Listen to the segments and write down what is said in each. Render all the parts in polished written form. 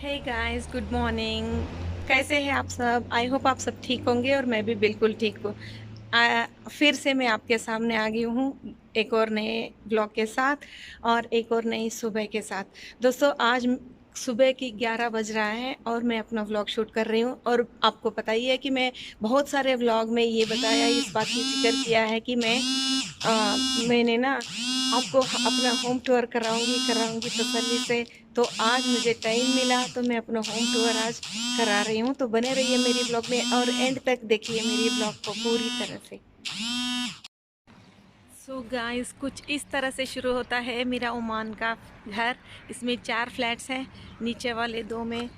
Hey guys, good morning. कैसे हैं आप सब? आई होप आप सब ठीक होंगे और मैं भी बिल्कुल ठीक हूँ। फिर से मैं आपके सामने आ गई हूँ एक और नए ब्लॉग के साथ और एक और नई सुबह के साथ। दोस्तों, आज सुबह की 11 बज रहा है और मैं अपना व्लॉग शूट कर रही हूँ। और आपको पता ही है कि मैं बहुत सारे व्लॉग में ये बताया, इस बात की जिक्र किया है कि मैंने ना आपको अपना होम टूर कराऊंगी कराऊंगी तसल्ली से। तो आज मुझे टाइम मिला तो मैं अपना होम टूर आज करा रही हूँ। तो बने रहिए मेरी ब्लॉग में और एंड तक देखिए मेरी ब्लॉग को पूरी तरह से। सो गाइस, कुछ इस तरह से शुरू होता है मेरा ओमान का घर। इसमें 4 फ्लैट्स हैं, नीचे वाले 2 में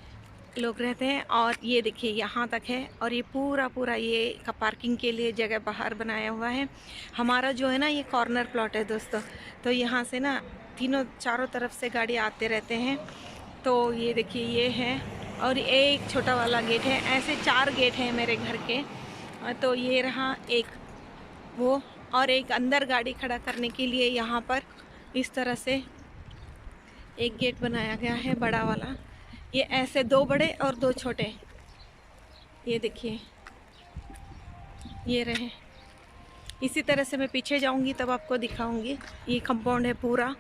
लोग रहते हैं और ये देखिए यहाँ तक है। और ये पूरा पूरा ये का पार्किंग के लिए जगह बाहर बनाया हुआ है। हमारा जो है ना, ये कॉर्नर प्लॉट है दोस्तों। तो यहाँ से ना तीनों चारों तरफ से गाड़ी आते रहते हैं। तो ये देखिए ये है और एक छोटा वाला गेट है। ऐसे 4 गेट हैं मेरे घर के। तो ये रहा एक वो, और एक अंदर गाड़ी खड़ा करने के लिए यहाँ पर इस तरह से एक गेट बनाया गया है, बड़ा वाला। ये ऐसे 2 बड़े और 2 छोटे, ये देखिए ये रहे। इसी तरह से मैं पीछे जाऊंगी तब आपको दिखाऊंगी। ये कंपाउंड है पूरा,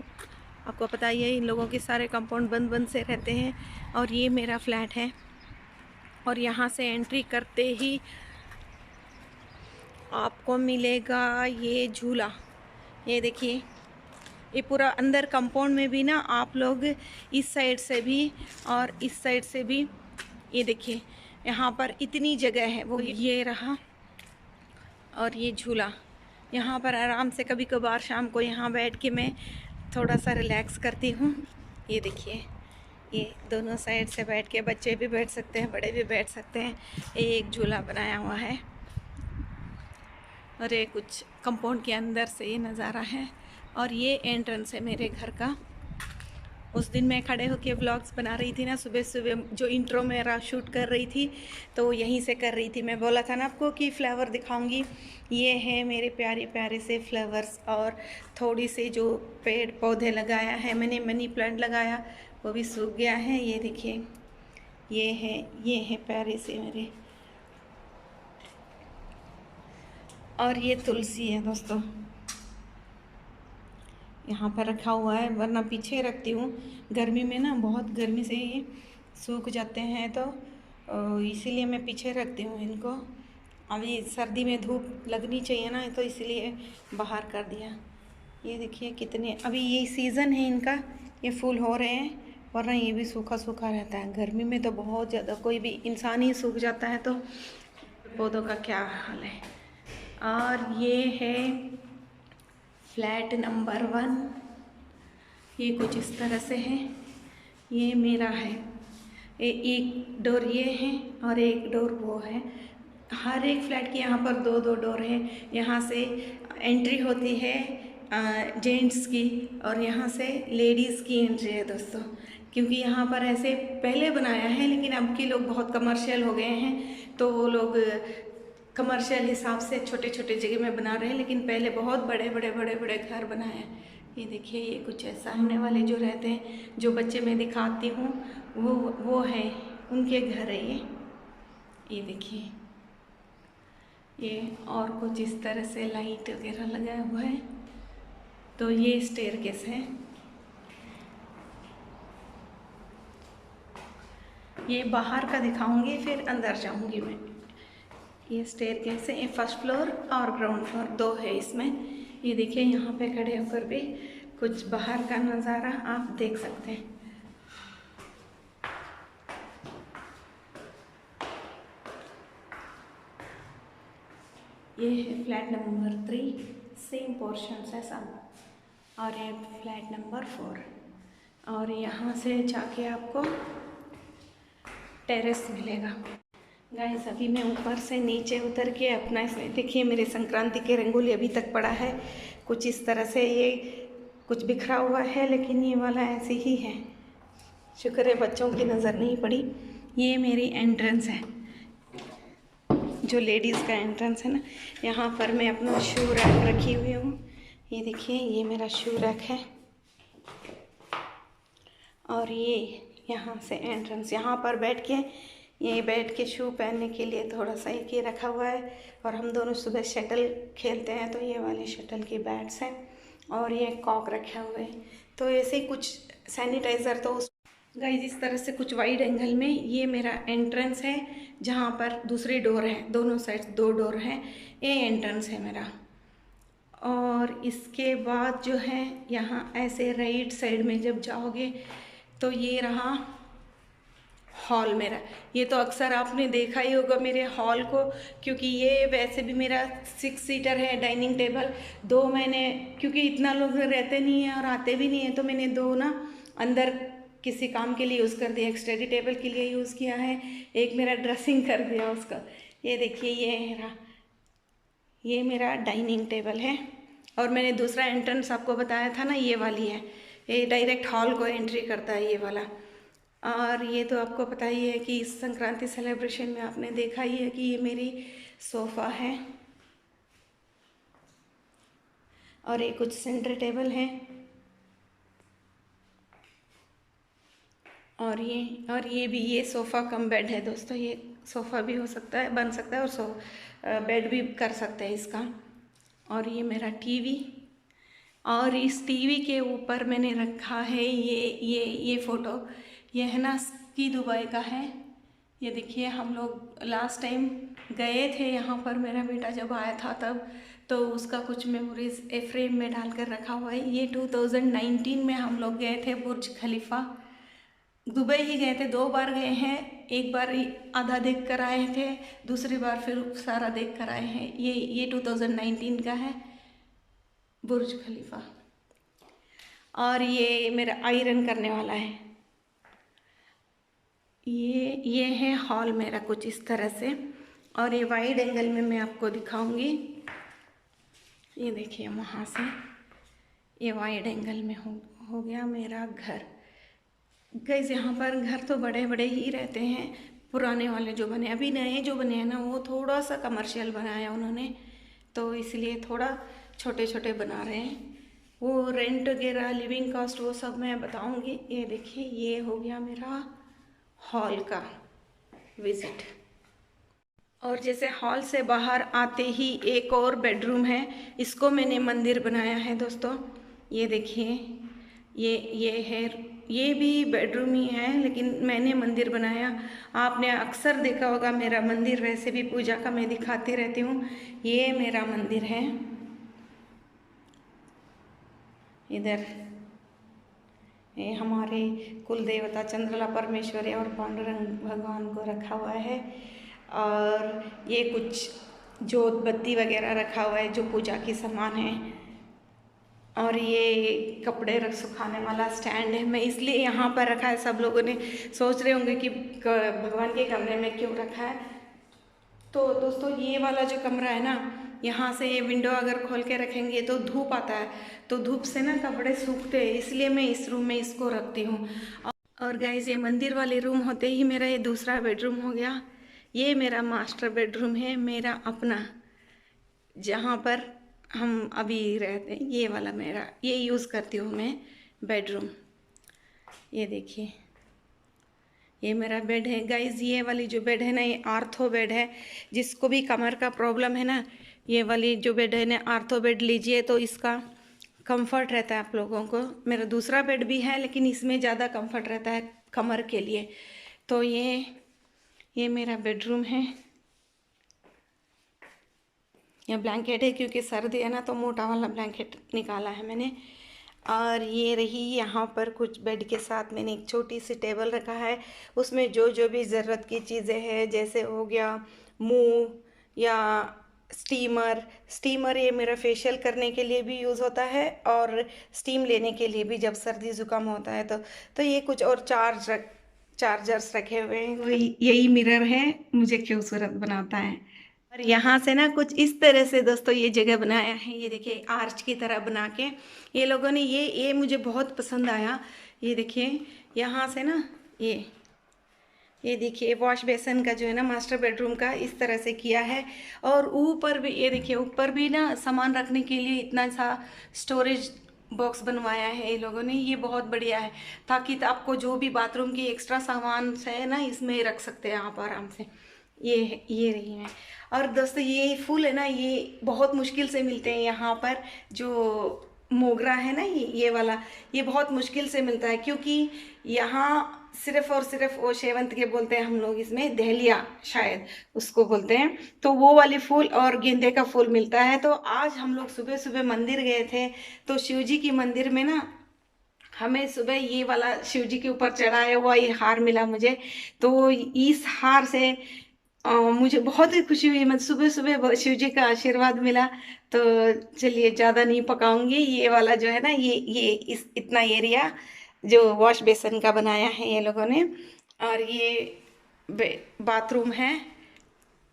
आपको पता ही है इन लोगों के सारे कंपाउंड बंद बंद से रहते हैं। और ये मेरा फ्लैट है और यहाँ से एंट्री करते ही आपको मिलेगा ये झूला। ये देखिए, ये पूरा अंदर कंपाउंड में भी ना आप लोग इस साइड से भी और इस साइड से भी, ये देखिए यहाँ पर इतनी जगह है। वो ये रहा और ये झूला। यहाँ पर आराम से कभी कभार शाम को यहाँ बैठ के मैं थोड़ा सा रिलैक्स करती हूँ। ये देखिए, ये दोनों साइड से बैठ के बच्चे भी बैठ सकते हैं, बड़े भी बैठ सकते हैं। एक झूला बनाया हुआ है और ये कुछ कंपाउंड के अंदर से ये नज़ारा है। और ये एंट्रेंस है मेरे घर का। उस दिन मैं खड़े होकर व्लॉग्स बना रही थी ना, सुबह सुबह जो इंट्रो मेरा शूट कर रही थी, तो यहीं से कर रही थी। मैं बोला था ना आपको कि फ्लावर दिखाऊंगी। ये है मेरे प्यारे प्यारे से फ्लावर्स। और थोड़ी से जो पेड़ पौधे लगाया है मैंने, मनी प्लांट लगाया, वो भी सूख गया है। ये देखिए ये है प्यारे से मेरे। और ये तुलसी है दोस्तों, यहाँ पर रखा हुआ है, वरना पीछे रखती हूँ। गर्मी में ना बहुत गर्मी से ये सूख जाते हैं, तो इसीलिए मैं पीछे रखती हूँ इनको। अभी सर्दी में धूप लगनी चाहिए ना, तो इसलिए बाहर कर दिया। ये देखिए कितने, अभी ये सीज़न है इनका, ये फूल हो रहे हैं, वरना ये भी सूखा सूखा रहता है। गर्मी में तो बहुत ज़्यादा, कोई भी इंसान ही सूख जाता है, तो पौधों का क्या हाल है। और ये है फ्लैट नंबर 1। ये कुछ इस तरह से है, ये मेरा है। एक डोर ये है और एक डोर वो है। हर एक फ्लैट के यहाँ पर 2-2 डोर है। यहाँ से एंट्री होती है जेंट्स की और यहाँ से लेडीज़ की एंट्री है दोस्तों। क्योंकि यहाँ पर ऐसे पहले बनाया है, लेकिन अब के लोग बहुत कमर्शियल हो गए हैं, तो वो लोग कमर्शियल हिसाब से छोटे छोटे जगह में बना रहे हैं। लेकिन पहले बहुत बड़े बड़े बड़े बड़े घर बनाए हैं। ये देखिए, ये कुछ ऐसा होने वाले जो रहते हैं, जो बच्चे मैं दिखाती हूँ, वो है, उनके घर है ये देखिए ये। और कुछ इस तरह से लाइट वगैरह लगाया हुआ है। तो ये स्टेयरकेस है, ये बाहर का दिखाऊंगी फिर अंदर जाऊंगी मैं। ये स्टेयरकेस है, फर्स्ट फ्लोर और ग्राउंड फ्लोर 2 है इसमें। ये देखिए, यहाँ पे खड़े होकर भी कुछ बाहर का नज़ारा आप देख सकते हैं। ये है फ्लैट नंबर 3, सेम पोर्शन है सब। और ये फ्लैट नंबर 4। और यहाँ से जाके आपको टेरेस मिलेगा। गाइस, अभी मैं ऊपर से नीचे उतर के अपना, इसमें देखिए मेरे संक्रांति के रंगोली अभी तक पड़ा है कुछ इस तरह से। ये कुछ बिखरा हुआ है, लेकिन ये वाला ऐसे ही है। शुक्र है बच्चों की नज़र नहीं पड़ी। ये मेरी एंट्रेंस है, जो लेडीज़ का एंट्रेंस है ना। यहाँ पर मैं अपना शू रैक रखी हुई हूँ। ये देखिए, ये मेरा शू रैक है। और ये यहाँ से एंट्रेंस, यहाँ पर बैठ के ये बैठ के शू पहनने के लिए थोड़ा सा एक ये रखा हुआ है। और हम दोनों सुबह शटल खेलते हैं तो ये वाले शटल की बैट्स हैं और ये कॉक रखे हुए हैं। तो ऐसे ही कुछ सैनिटाइज़र तो गाइस इस तरह से कुछ वाइड एंगल में ये मेरा एंट्रेंस है, जहाँ पर दूसरी डोर है, दोनों साइड 2 डोर हैं, ये एंट्रेंस है मेरा। और इसके बाद जो है यहाँ ऐसे राइट साइड में जब जाओगे तो ये रहा हॉल मेरा। ये तो अक्सर आपने देखा ही होगा मेरे हॉल को, क्योंकि ये वैसे भी मेरा 6 सीटर है डाइनिंग टेबल। 2 मैंने, क्योंकि इतना लोग रहते नहीं हैं और आते भी नहीं है, तो मैंने 2 ना अंदर किसी काम के लिए यूज़ कर दिया, एक स्टडी टेबल के लिए यूज़ किया है, एक मेरा ड्रेसिंग कर दिया उसका। ये देखिए ये मेरा डाइनिंग टेबल है। और मैंने दूसरा एंट्रेंस आपको बताया था ना, ये वाली है, ये डायरेक्ट हॉल को एंट्री करता है ये वाला। और ये तो आपको पता ही है कि इस संक्रांति सेलिब्रेशन में आपने देखा ही है कि ये मेरी सोफ़ा है और ये कुछ सेंटर टेबल है। और ये भी, ये सोफ़ा कम बेड है दोस्तों। ये सोफ़ा भी हो सकता है, बन सकता है, और बेड भी कर सकते हैं इसका। और ये मेरा टीवी, और इस टीवी के ऊपर मैंने रखा है ये फ़ोटो। ये है ना स्की दुबई का है। ये देखिए हम लोग लास्ट टाइम गए थे यहाँ पर, मेरा बेटा जब आया था तब, तो उसका कुछ मेमोरीज ए फ्रेम में डालकर रखा हुआ है। ये 2019 में हम लोग गए थे बुर्ज खलीफा। दुबई ही गए थे, 2 बार गए हैं, एक बार आधा देख कर आए थे, दूसरी बार फिर सारा देख कर आए हैं। ये 2019 का है बुर्ज खलीफा। और ये मेरा आयरन करने वाला है। ये है हॉल मेरा कुछ इस तरह से। और ये वाइड एंगल में मैं आपको दिखाऊंगी। ये देखिए वहाँ से ये वाइड एंगल में हो गया मेरा घर। गाइस यहाँ पर घर तो बड़े बड़े ही रहते हैं, पुराने वाले जो बने, अभी नए जो बने हैं ना वो थोड़ा सा कमर्शियल बनाया उन्होंने, तो इसलिए थोड़ा छोटे छोटे बना रहे हैं। वो रेंट वगैरह, लिविंग कॉस्ट, वो सब मैं बताऊंगी। ये देखिए ये हो गया मेरा हॉल का विजिट। और जैसे हॉल से बाहर आते ही एक और बेडरूम है, इसको मैंने मंदिर बनाया है दोस्तों। ये देखिए ये है, ये भी बेडरूम ही है लेकिन मैंने मंदिर बनाया। आपने अक्सर देखा होगा मेरा मंदिर, वैसे भी पूजा का मैं दिखाती रहती हूँ। ये मेरा मंदिर है, इधर ये हमारे कुल देवता चंद्रला परमेश्वरी और पांडुरंग भगवान को रखा हुआ है। और ये कुछ जोत बत्ती वगैरह रखा हुआ है जो पूजा की सामान है। और ये कपड़े रख सुखाने वाला स्टैंड है, मैं इसलिए यहाँ पर रखा है। सब लोगों ने सोच रहे होंगे कि भगवान के कमरे में क्यों रखा है। तो दोस्तों ये वाला जो कमरा है ना, यहाँ से ये विंडो अगर खोल के रखेंगे तो धूप आता है, तो धूप से ना कपड़े सूखते हैं, इसलिए मैं इस रूम में इसको रखती हूँ। और गाइस ये मंदिर वाले रूम होते ही मेरा ये दूसरा बेडरूम हो गया। ये मेरा मास्टर बेडरूम है, मेरा अपना, जहाँ पर हम अभी रहते हैं। ये वाला मेरा, ये यूज़ करती हूँ मैं बेडरूम। ये देखिए ये मेरा बेड है गाइस। ये वाली जो बेड है ना, ये आर्थो बेड है। जिसको भी कमर का प्रॉब्लम है ना, ये वाली जो बेड है ना, आर्थो बेड लीजिए तो इसका कंफर्ट रहता है आप लोगों को। मेरा दूसरा बेड भी है लेकिन इसमें ज़्यादा कंफर्ट रहता है कमर के लिए। तो ये मेरा बेडरूम है। यह ब्लैंकेट है क्योंकि सर्दी है ना, तो मोटा वाला ब्लैंकेट निकाला है मैंने। और ये रही, यहाँ पर कुछ बेड के साथ मैंने एक छोटी सी टेबल रखा है। उसमें जो भी ज़रूरत की चीज़ें हैं, जैसे हो गया मूव या स्टीमर ये मेरा फेशियल करने के लिए भी यूज़ होता है और स्टीम लेने के लिए भी, जब सर्दी ज़ुकाम होता है तो ये कुछ और चार्जर्स रखे हुए हैं। यही मिरर है, मुझे खूबसूरत बनाता है। और यहाँ से ना कुछ इस तरह से दोस्तों ये जगह बनाया है। ये देखिए आर्च की तरह बना के ये लोगों ने, ये मुझे बहुत पसंद आया। ये देखिए यहाँ से ना ये देखिए वॉश बेसन का जो है ना मास्टर बेडरूम का इस तरह से किया है। और ऊपर भी ये देखिए, ऊपर भी ना सामान रखने के लिए इतना सा स्टोरेज बॉक्स बनवाया है ये लोगों ने, ये बहुत बढ़िया है, ताकि आपको जो भी बाथरूम की एक्स्ट्रा सामान है ना इसमें रख सकते हैं आप आराम से। ये रही है। और दोस्तों ये फूल है ना, ये बहुत मुश्किल से मिलते हैं यहाँ पर। जो मोगरा है ना, ये वाला, ये बहुत मुश्किल से मिलता है, क्योंकि यहाँ सिर्फ और सिर्फ वो शेवंत के बोलते हैं हम लोग, इसमें दहलिया शायद उसको बोलते हैं, तो वो वाली फूल और गेंदे का फूल मिलता है। तो आज हम लोग सुबह सुबह मंदिर गए थे, तो शिव जी की मंदिर में ना हमें सुबह ये वाला शिव जी के ऊपर चढ़ाया हुआ ये हार मिला मुझे। तो इस हार से मुझे बहुत ही खुशी हुई। मैं सुबह सुबह शिव जी का आशीर्वाद मिला। तो चलिए ज़्यादा नहीं पकाऊंगी, ये वाला जो है ना, ये इस इतना एरिया जो वॉश बेसन का बनाया है ये लोगों ने। और ये बाथरूम है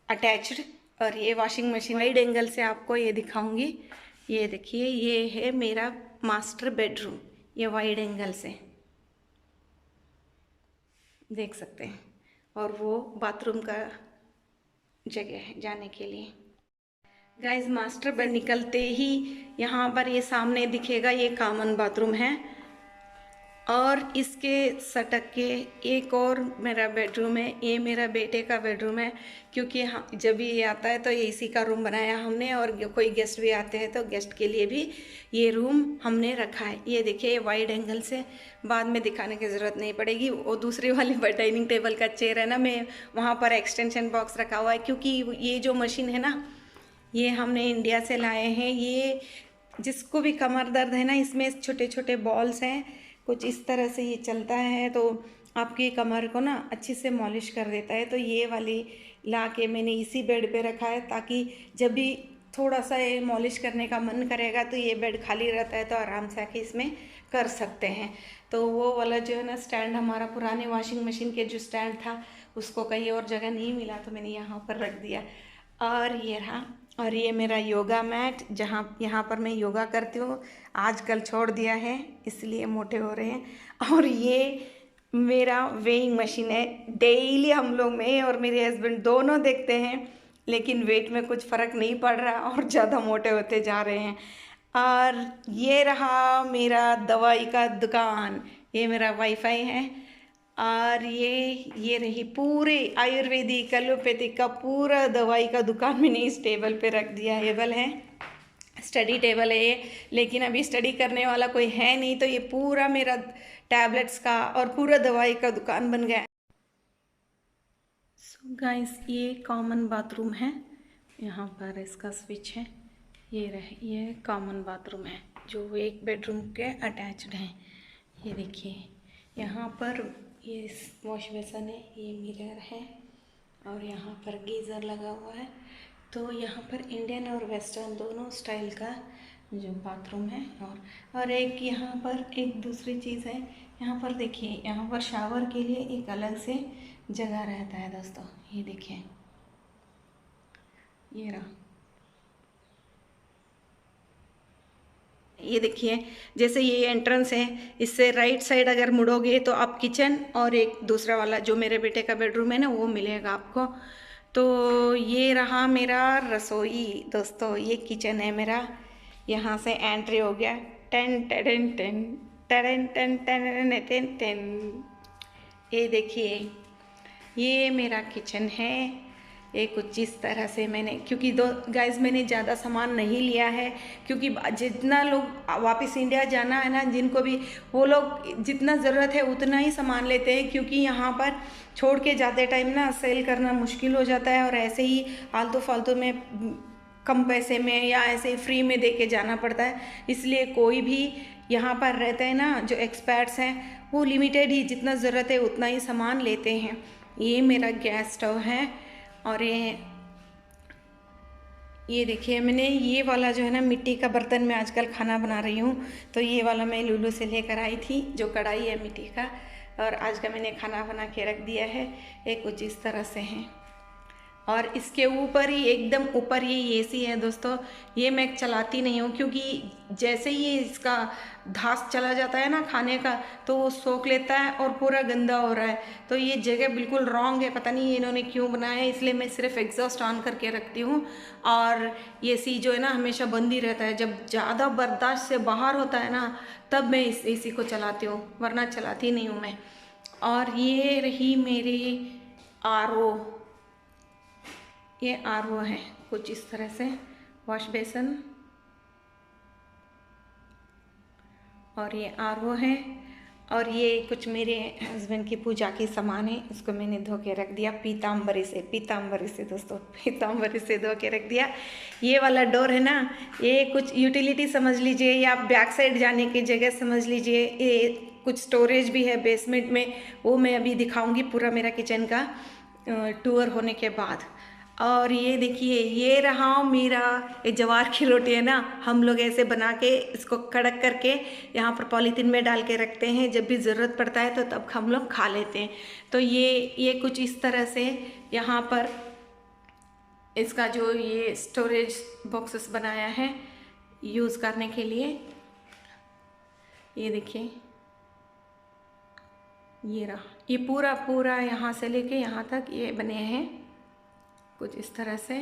अटैच्ड, और ये वॉशिंग मशीन। वाइड एंगल से आपको ये दिखाऊंगी। ये देखिए, ये है मेरा मास्टर बेडरूम, ये वाइड एंगल से देख सकते हैं। और वो बाथरूम का जगह है जाने के लिए। गाइस, मास्टर बेड निकलते ही यहाँ पर ये सामने दिखेगा, ये कॉमन बाथरूम है। और इसके सटक के एक और मेरा बेडरूम है, ये मेरा बेटे का बेडरूम है, क्योंकि जब भी ये आता है तो ये इसी का रूम बनाया हमने, और कोई गेस्ट भी आते हैं तो गेस्ट के लिए भी ये रूम हमने रखा है। ये देखिए वाइड एंगल से, बाद में दिखाने की ज़रूरत नहीं पड़ेगी। वो दूसरी वाली डाइनिंग टेबल का चेयर है ना, मैं वहाँ पर एक्सटेंशन बॉक्स रखा हुआ है, क्योंकि ये जो मशीन है ना, ये हमने इंडिया से लाए हैं। ये जिसको भी कमर दर्द है ना, इसमें छोटे छोटे बॉल्स हैं, कुछ इस तरह से ये चलता है, तो आपकी कमर को ना अच्छे से मॉलिश कर देता है। तो ये वाली ला के मैंने इसी बेड पे रखा है, ताकि जब भी थोड़ा सा ये मॉलिश करने का मन करेगा तो ये बेड खाली रहता है, तो आराम से आके इसमें कर सकते हैं। तो वो वाला जो है ना स्टैंड, हमारा पुराने वॉशिंग मशीन के जो स्टैंड था, उसको कहीं और जगह नहीं मिला, तो मैंने यहाँ पर रख दिया। और ये रहा, और ये मेरा योगा मैट, जहाँ यहाँ पर मैं योगा करती हूँ। आजकल छोड़ दिया है, इसलिए मोटे हो रहे हैं। और ये मेरा वेइंग मशीन है। डेली हम लोग, मैं और मेरे हस्बैंड दोनों देखते हैं, लेकिन वेट में कुछ फ़र्क नहीं पड़ रहा और ज़्यादा मोटे होते जा रहे हैं। और ये रहा मेरा दवाई का दुकान, ये मेरा वाईफाई है। और ये रही पूरे आयुर्वेदिक एलोपैथिक का पूरा दवाई का दुकान मैंने इस टेबल पे रख दिया। टेबल है, स्टडी टेबल है ये, लेकिन अभी स्टडी करने वाला कोई है नहीं, तो ये पूरा मेरा टैबलेट्स का और पूरा दवाई का दुकान बन गया। सो गाइस, ये कॉमन बाथरूम है, यहाँ पर इसका स्विच है। ये कॉमन बाथरूम है जो एक बेडरूम के अटैच्ड है। ये देखिए, यहाँ पर ये वॉश बेसन है, ये मिरर है, और यहाँ पर गीज़र लगा हुआ है। तो यहाँ पर इंडियन और वेस्टर्न दोनों स्टाइल का जो बाथरूम है। और एक यहाँ पर एक दूसरी चीज़ है, यहाँ पर देखिए, यहाँ पर शावर के लिए एक अलग से जगह रहता है दोस्तों। ये देखिए, ये रहा, ये देखिए, जैसे ये एंट्रेंस है, इससे राइट साइड अगर मुड़ोगे तो आप किचन और एक दूसरा वाला जो मेरे बेटे का बेडरूम है ना, वो मिलेगा आपको। तो ये रहा मेरा रसोई दोस्तों, ये किचन है मेरा। यहाँ से एंट्री हो गया, ten ten ten ten ten ten ten ten. ये देखिए, ये मेरा किचन है। ये कुछ इस तरह से मैंने, क्योंकि गाइस मैंने ज़्यादा सामान नहीं लिया है, क्योंकि जितना लोग वापस इंडिया जाना है ना, जिनको भी, वो लोग जितना ज़रूरत है उतना ही सामान लेते हैं, क्योंकि यहाँ पर छोड़ के जाते टाइम ना सेल करना मुश्किल हो जाता है, और ऐसे ही आलतू फालतू में कम पैसे में या ऐसे ही फ्री में दे के जाना पड़ता है। इसलिए कोई भी यहाँ पर रहते हैं ना, जो एक्सपर्ट्स हैं, वो लिमिटेड ही जितना ज़रूरत है उतना ही सामान लेते हैं। ये मेरा गैस स्टोव है। और ये देखिए, मैंने ये वाला जो है ना मिट्टी का बर्तन में आजकल खाना बना रही हूँ, तो ये वाला मैं लुलु से लेकर आई थी, जो कढ़ाई है मिट्टी का, और आज का मैंने खाना बना के रख दिया है। ये कुछ इस तरह से है। और इसके ऊपर ही एकदम ऊपर ये एसी है दोस्तों। ये मैं चलाती नहीं हूँ क्योंकि जैसे ही इसका धास चला जाता है ना खाने का, तो वो सोख लेता है और पूरा गंदा हो रहा है। तो ये जगह बिल्कुल रॉन्ग है, पता नहीं इन्होंने क्यों बनाया है। इसलिए मैं सिर्फ एग्जॉस्ट ऑन करके रखती हूँ और ये एसी जो है ना हमेशा बंद ही रहता है। जब ज़्यादा बर्दाश्त से बाहर होता है ना तब मैं इस एसी को चलाती हूँ, वरना चलाती नहीं हूँ मैं। और ये रही मेरी आरओ। ये आरओ है कुछ इस तरह से, वॉश बेसन। और ये आरओ है। और ये कुछ मेरे हस्बैंड की पूजा के सामान है, इसको मैंने धो के रख दिया पीताम्बरी से दोस्तों, पीताम्बरी से धो के रख दिया। ये वाला डोर है ना, ये कुछ यूटिलिटी समझ लीजिए या बैक साइड जाने की जगह समझ लीजिए। ये कुछ स्टोरेज भी है बेसमेंट में, वो मैं अभी दिखाऊंगी पूरा मेरा किचन का टूर होने के बाद। और ये देखिए, ये रहा मेरा ये जवार की रोटी है ना, हम लोग ऐसे बना के इसको कड़क करके यहाँ पर पॉलीथीन में डाल के रखते हैं। जब भी ज़रूरत पड़ता है तो तब हम लोग खा लेते हैं। तो ये कुछ इस तरह से यहाँ पर इसका जो ये स्टोरेज बॉक्सेस बनाया है यूज़ करने के लिए। ये देखिए, ये रहा, ये पूरा यहाँ से लेके यहाँ तक ये बने हैं कुछ इस तरह से।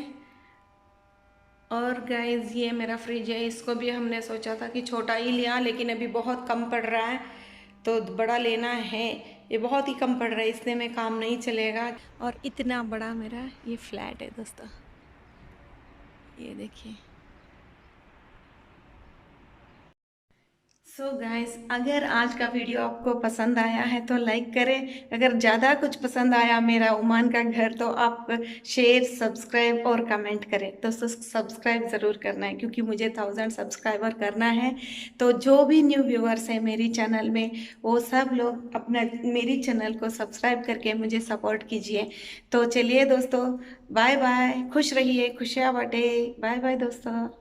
और गाइस ये मेरा फ्रिज है, इसको भी हमने सोचा था कि छोटा ही लिया, लेकिन अभी बहुत कम पड़ रहा है तो बड़ा लेना है। ये बहुत ही कम पड़ रहा है, इससे में काम नहीं चलेगा। और इतना बड़ा मेरा ये फ्लैट है दोस्तों, ये देखिए। सो गाइस, अगर आज का वीडियो आपको पसंद आया है तो लाइक करें। अगर ज़्यादा कुछ पसंद आया मेरा ओमान का घर तो आप शेयर, सब्सक्राइब और कमेंट करें। तो सब्सक्राइब ज़रूर करना है क्योंकि मुझे 1000 सब्सक्राइबर करना है। तो जो भी न्यू व्यूअर्स हैं मेरी चैनल में, वो सब लोग अपना मेरी चैनल को सब्सक्राइब करके मुझे सपोर्ट कीजिए। तो चलिए दोस्तों, बाय बाय, खुश रहिए, खुशियाँ बांटे, बाय बाय दोस्तों।